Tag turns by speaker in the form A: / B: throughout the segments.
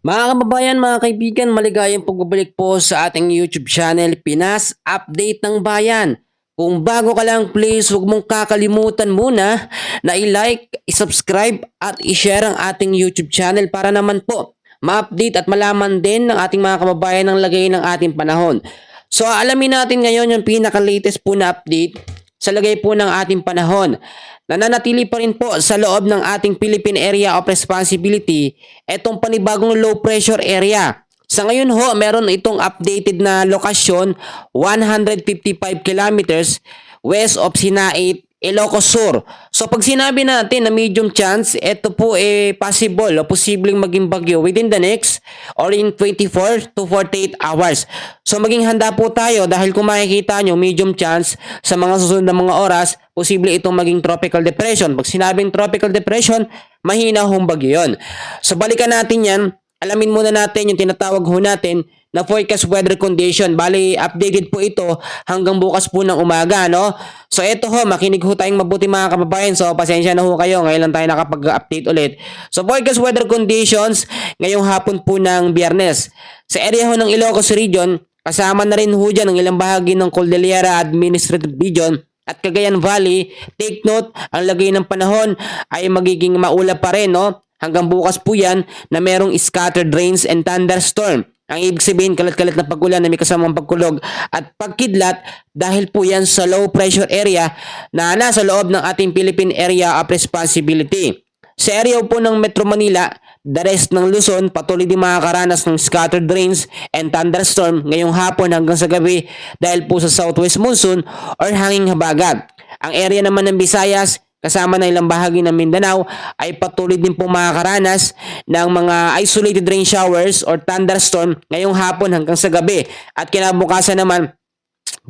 A: Mga kababayan, mga kaibigan, maligayang pagbabalik po sa ating YouTube channel, Pinas Update ng Bayan. Kung bago ka lang, please huwag mong kakalimutan muna na i-like, i-subscribe at i-share ang ating YouTube channel para naman po ma-update at malaman din ng ating mga kababayan ang lagay ng ating panahon. So alamin natin ngayon yung pinaka-latest po na update sa lagay po ng ating panahon. Nananatili pa rin po sa loob ng ating Philippine Area of Responsibility itong panibagong low pressure area. Sa ngayon ho, meron itong updated na lokasyon 155 kilometers west of Sinait, Ilocos Sur. So pag sinabi natin na medium chance, ito po possible o posibleng maging bagyo within the next or in 24 to 48 hours. So maging handa po tayo dahil kung makikita nyo medium chance sa mga susunod na mga oras, posible itong maging tropical depression. Pag sinabing tropical depression, mahina hong bagyo yun. So balikan natin yan. Alamin muna natin yung tinatawag ho natin na forecast weather condition. Bali, updated po ito hanggang bukas po ng umaga, no? So, ito ho, makinig ho tayong mabuti mga kababayan. So, pasensya na ho kayo. Ngayon lang tayo nakapag-update ulit. So, forecast weather conditions ngayong hapon po ng Biyernes. Sa area ho ng Ilocos Region, kasama na rin ho dyan ang ilang bahagi ng Cordillera Administrative Region at Cagayan Valley. Take note, ang lagay ng panahon ay magiging maulap pa rin, no? Hanggang bukas po yan na merong scattered rains and thunderstorm. Ang ibig sabihin, kalat-kalat na pag-ulan na may kasamang pagkulog at pagkidlat dahil po yan sa low pressure area na nasa loob ng ating Philippine Area of Responsibility. Sa area po ng Metro Manila, the rest ng Luzon patuloy din makakaranas ng scattered rains and thunderstorm ngayong hapon hanggang sa gabi dahil po sa southwest monsoon or hanging habagat. Ang area naman ng Visayas, kasama ng ilang bahagi ng Mindanao ay patuloy din po makakaranas ng mga isolated rain showers or thunderstorm ngayong hapon hanggang sa gabi. At kinabukasan naman,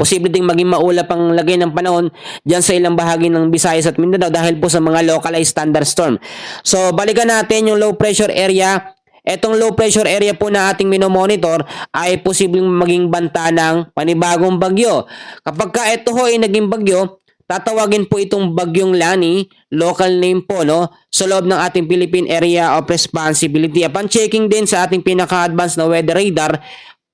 A: posible ding maging maulap ang lagay ng panahon dyan sa ilang bahagi ng Visayas at Mindanao dahil po sa mga localized thunderstorm. So balikan natin yung low pressure area. Etong low pressure area po na ating minomonitor ay posibleng maging banta ng panibagong bagyo. Kapag ka ito ho ay naging bagyo, tatawagin po itong Bagyong Lani, local name po, no, sa loob ng ating Philippine Area of Responsibility. Upon checking din sa ating pinaka-advanced na weather radar,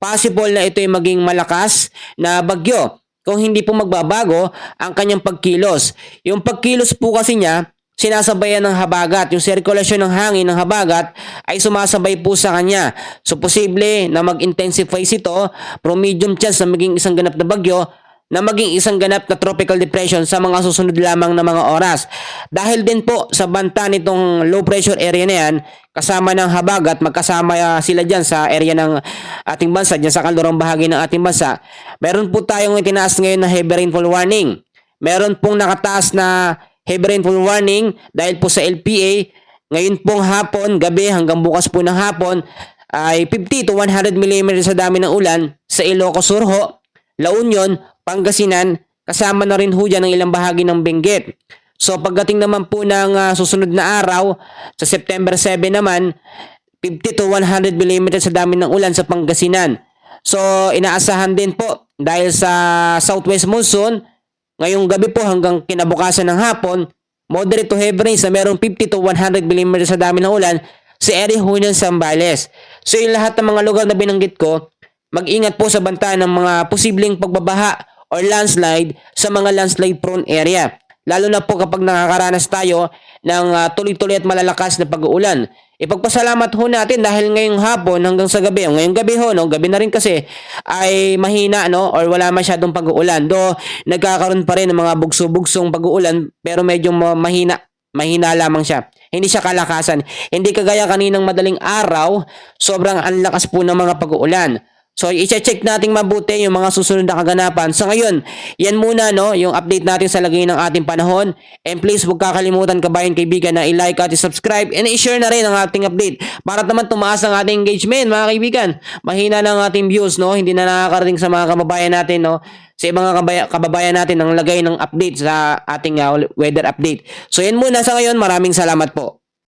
A: possible na ito ay maging malakas na bagyo kung hindi po magbabago ang kanyang pagkilos. Yung pagkilos po kasi niya, sinasabayan ng habagat. Yung sirkulasyon ng hangin ng habagat ay sumasabay po sa kanya. So, posible na mag-intensify ito from medium chance na maging isang ganap na bagyo na maging isang ganap na tropical depression sa mga susunod lamang na mga oras. Dahil din po sa banta nitong low pressure area na yan, kasama ng habagat, magkasama sila dyan sa area ng ating bansa, dyan sa kalurang bahagi ng ating bansa. Meron po tayong itinaas ngayon na heavy rainfall warning. Meron pong nakataas na heavy rainfall warning dahil po sa LPA. Ngayon pong hapon, gabi hanggang bukas po ng hapon ay 50 to 100 mm sa dami ng ulan sa Ilocos Sur ho, La Union, Pangasinan, kasama na rin ho dyan ng ilang bahagi ng Benguet. So pagdating naman po ng susunod na araw, sa September 7 naman, 50 to 100 mm sa dami ng ulan sa Pangasinan. So inaasahan din po dahil sa southwest monsoon, ngayong gabi po hanggang kinabukasan ng hapon, moderate to heavy rains na merong 50 to 100 mm sa dami ng ulan sa area ho ng Zambales. So yung lahat ng mga lugar na binanggit ko, mag-ingat po sa banta ng mga posibleng pagbabaha or landslide sa mga landslide prone area. Lalo na po kapag nakakaranas tayo ng tuloy-tuloy at malalakas na pag-uulan. Ipagpasalamat ho natin dahil ngayong hapon hanggang sa gabi, ngayong gabi ho, no, gabi na rin kasi, ay mahina, no, or wala masyadong pag-uulan. Do nagkakaroon pa rin ng mga bugso-bugsong pag-uulan pero medyo mahina lamang siya. Hindi siya kalakasan. Hindi kagaya kaninang madaling araw, sobrang anlakas po ng mga pag-uulan. So, i-check natin mabuti yung mga susunod na kaganapan. Sa ngayon, yan muna, no, yung update natin sa lagay ng ating panahon. And please, huwag kakalimutan, kabayan, kaibigan, na i-like at i-subscribe and i-share na rin ang ating update para naman tumaas ang ating engagement, mga kaibigan. Mahina na ang ating views, no, hindi na nakakarating sa mga kababayan natin, no, sa mga kababayan natin ang lagay ng update sa ating weather update. So, yan muna sa ngayon. Maraming salamat po.